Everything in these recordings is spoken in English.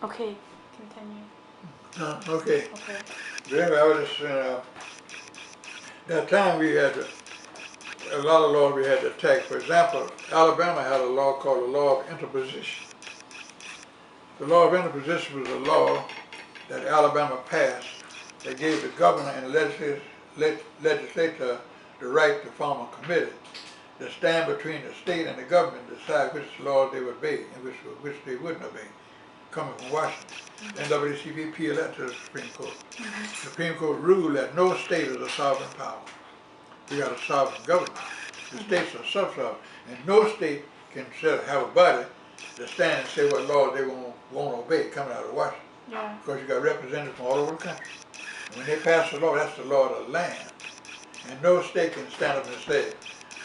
Okay, continue. Okay. Okay. But anyway, I was just saying, that time we had a lot of laws we had to take. For example, Alabama had a law called the law of interposition. The law of interposition was a law that Alabama passed that gave the governor and the legislature the right to form a committee to stand between the state and the government to decide which laws they would obey and which they wouldn't obey, coming from Washington. Then N.A.A.C.P appealed that to the Supreme Court. The Supreme Court ruled that no state is a sovereign power. We got a sovereign government. The states are sub-sovereign, and no state can have a body to stand and say what laws they won't obey coming out of Washington. Yeah. Because you got representatives from all over the country. And when they pass the law, that's the law of the land. And no state can stand up and say,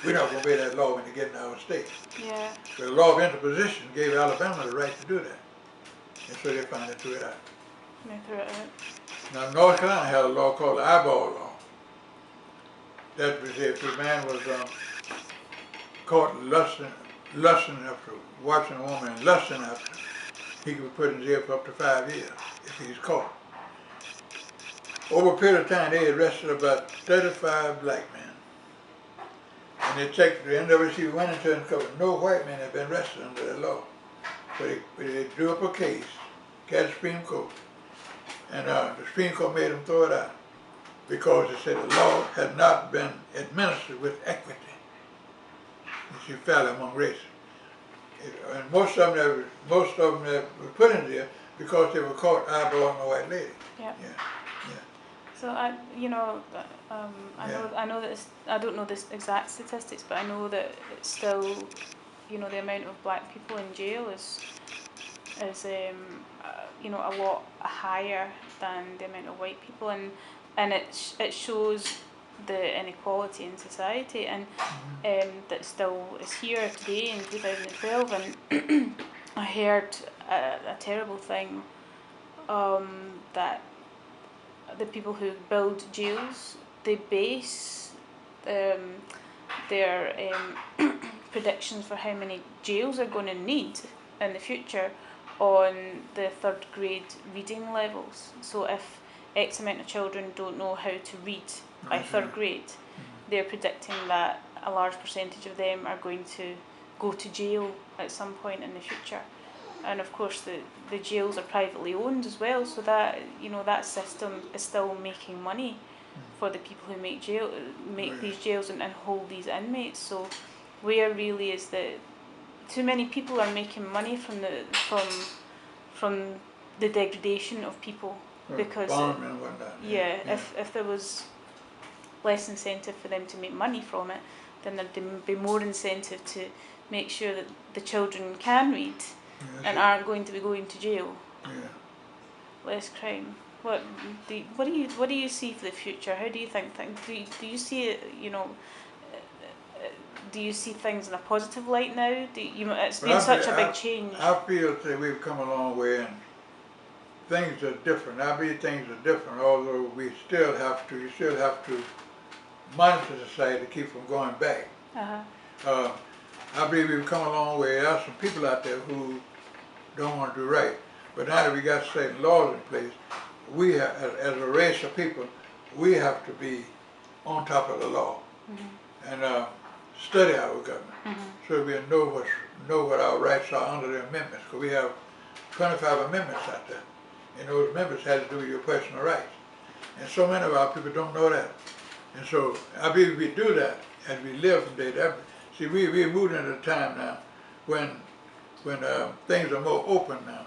we're not going to obey that law when they get in our state. Yeah. So the law of interposition gave Alabama the right to do that. And so they finally threw it out. They threw it out. Now North Carolina had a law called the eyeball law. That was if a man was caught lusting after watching a woman and lusting after, he could be put in jail for up to 5 years if he's caught. Over a period of time, they arrested about 35 black men. And they checked, the N.A.A.C.P went into it and covered no white men had been arrested under that law. So they drew up a case, got the Supreme Court, and the Supreme Court made them throw it out because they said the law had not been administered with equity. It's fairly among races. And most of them were put in there because they were caught eyeballing a white lady. Yeah. Yeah. So I know that I don't know the exact statistics, but I know that it's still, the amount of black people in jail is a lot higher than the amount of white people, and it shows the inequality in society, and that still is here today in 2012. And I heard a terrible thing, that the people who build jails, they base their predictions for how many jails are going to need in the future on the 3rd grade reading levels. So if X amount of children don't know how to read by 3rd grade, they're predicting that a large percentage of them are going to go to jail at some point in the future. And of course the jails are privately owned as well, so that that system is still making money for the people who make these jails and hold these inmates. So where really is too many people are making money from the degradation of people, because and whatnot. if there was less incentive for them to make money from it, then there'd be more incentive to make sure that the children can read and aren't going to be going to jail. Yeah. Less crime. What do you see for the future? How do you think things? Do you see it? Do you see things in a positive light now? It's been such a big change. I feel that we've come a long way, and things are different. I believe things are different, although you still have to monitor society to keep from going back. I believe we've come a long way. There are some people out there who don't want to do right. But now that we got certain laws in place, we have, as a race of people, we have to be on top of the law and study our government, so we know what our rights are under the amendments. Because we have 25 amendments out there, and those amendments have to do with your personal rights. And so many of our people don't know that. And so I believe we do that as we live from day to day. See, we're moving into a time now when things are more open now,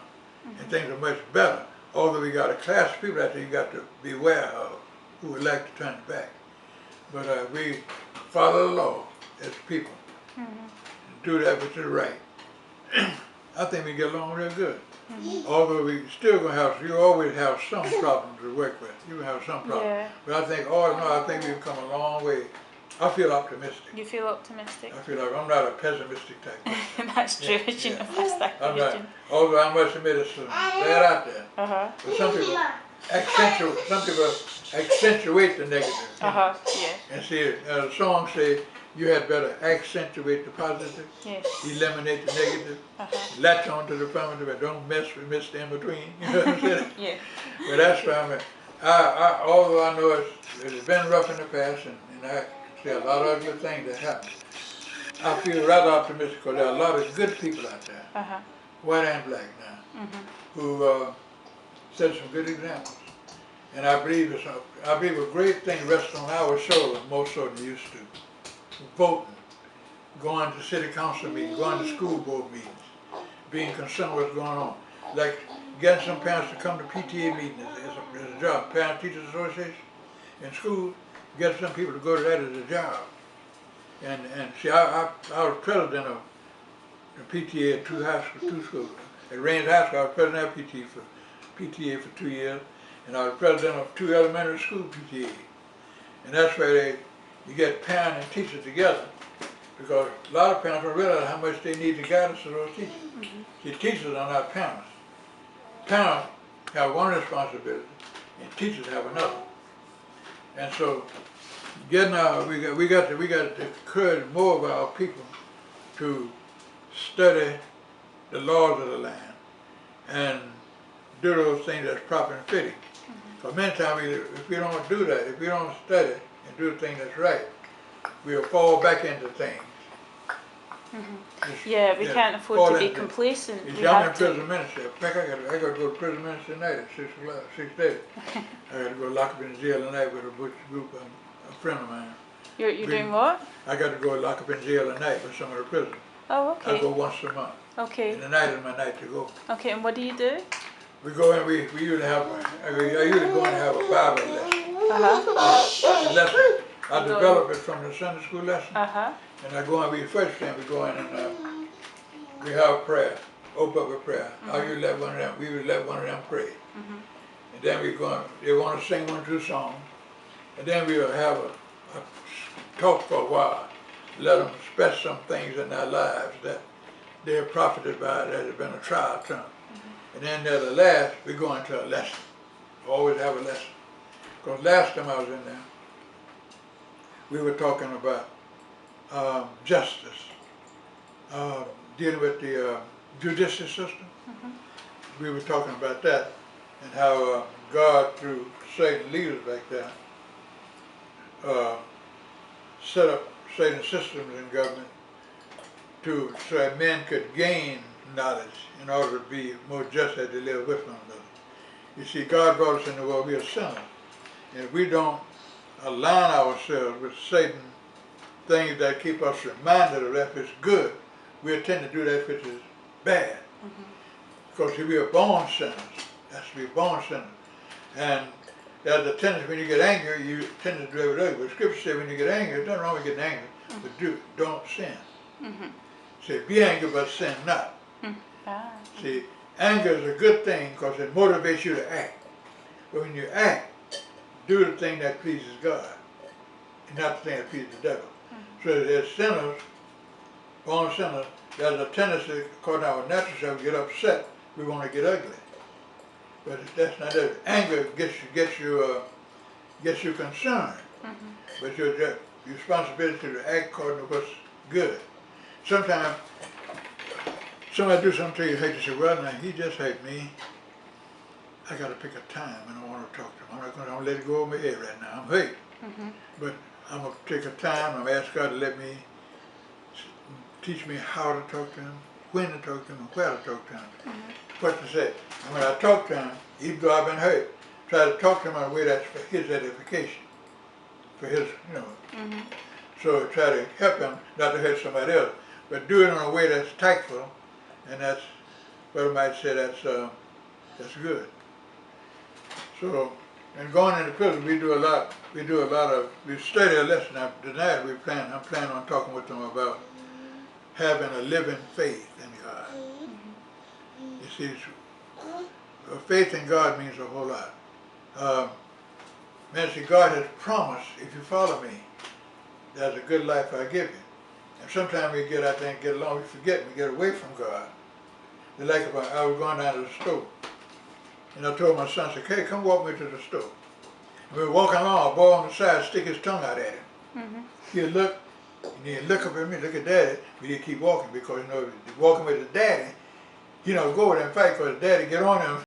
and things are much better. Although we got a class of people out there you got to beware of who would like to turn it back. But we follow the law as people, and do that which is right. I think we get along real good. Although we still gonna have, you always have some problems to work with. You have some problems. Yeah. But I think all in all, I think we've come a long way. I feel optimistic. You feel optimistic? I feel like I'm not a pessimistic type person. That's true. That's that I'm not. Although I must admit it's bad out there. But some people accentuate the negative. Yeah. And see, the song say, you had better accentuate the positive, Yes. eliminate the negative, latch on to the affirmative, and don't mess with Mr. In Between. You know what I'm saying? Yeah. But that's why I mean, although I know it's been rough in the past, and I see a lot of ugly things that happen, I feel rather optimistic because there are a lot of good people out there, white and black now, who set some good examples. And I believe a great thing rests on our shoulders more so than it used to. Voting, going to city council meetings, going to school board meetings, being concerned with what's going on. Like getting some parents to come to PTA meetings is a job. Parent Teachers Association in school, get some people to go to that as a job. And see, I was president of the PTA at two schools. At Rains High School, I was president of PTA for 2 years, and I was president of 2 elementary school PTA. And that's where you get parents and teachers together, because a lot of parents don't realize how much they need the guidance of those teachers. See, teachers are not parents. Parents have one responsibility, and teachers have another. And so, we got to encourage more of our people to study the laws of the land and do those things that's proper and fitting. Because many times, if we don't do that, if we don't study and do the thing that's right, we'll fall back into things. Yeah, we can't afford to be complacent. I'm in prison ministry. In fact, I got to go to prison ministry tonight at 6:30. I got to go lock up in jail tonight with a butch group, a friend of mine. You're doing what? I got to go lock up in jail tonight with some of the prisoners. Oh, okay. I go once a month. Okay. And tonight is my night to go. Okay, and what do you do? We go in, we usually have, I usually go in and have a Bible lesson. I develop it from the Sunday school lesson. And I go in, we go in and we have prayer, open up with prayer. We would let one of them pray. And then they want to sing 1 or 2 songs. And then we will have a talk for a while. Let them express some things in their lives that they have profited by, that has been a trial to them. And then at the last, we go into a lesson. Always have a lesson. Because last time I was in there, we were talking about justice, dealing with the judicial system. We were talking about that and how God, through certain leaders back there, set up certain systems in government so that men could gain knowledge in order to be more just as they live with one another. You see, God brought us in the world, we are sinners. And if we don't align ourselves with certain things that keep us reminded of that which is good, we'll tend to do that which is bad. Because we are born sinners. That's to be born sinners. And there's a tendency when you get angry, you tend to do everything. But Scripture says when you get angry, there's nothing wrong with getting angry, but don't sin. Say, be angry, but sin not. See, anger is a good thing because it motivates you to act. But when you act, do the thing that pleases God, and not the thing that pleases the devil. So as sinners, born sinners, there's a tendency, according to our natural self, to get upset. We want to get ugly. But that's not it. Anger gets you concerned. But your responsibility to act according to what's good. Sometimes somebody do something to you, hate you, say, well, now he just hate me. I got to pick a time and I want to talk to him. I'm not going to let it go over my head right now. I'm hate. But I'm going to take a time. I'm going to ask God to let me, teach me how to talk to him, when to talk to him, and where to talk to him. What to say. And when I talk to him, even though I've been hurt, try to talk to him in a way that's for his edification. For his, So try to help him not to hurt somebody else. But do it in a way that's tactful, and that's, what I might say, that's good. So, and going into prison, we study a lesson. Now, tonight I'm planning on talking with them about having a living faith in God. You see, faith in God means a whole lot. Man, see, God has promised, if you follow me, there's a good life I give you. And sometimes we get out there and get along, we forget, we get away from God. Like if I was going down to the store, and I told my son, I said, hey, come walk me to the store. And we were walking along, a boy on the side stick his tongue out at him. He'd look, You need to look up at me, look at daddy. We need to keep walking because, you know, walking with the daddy, you know, go with him and fight because daddy get on him.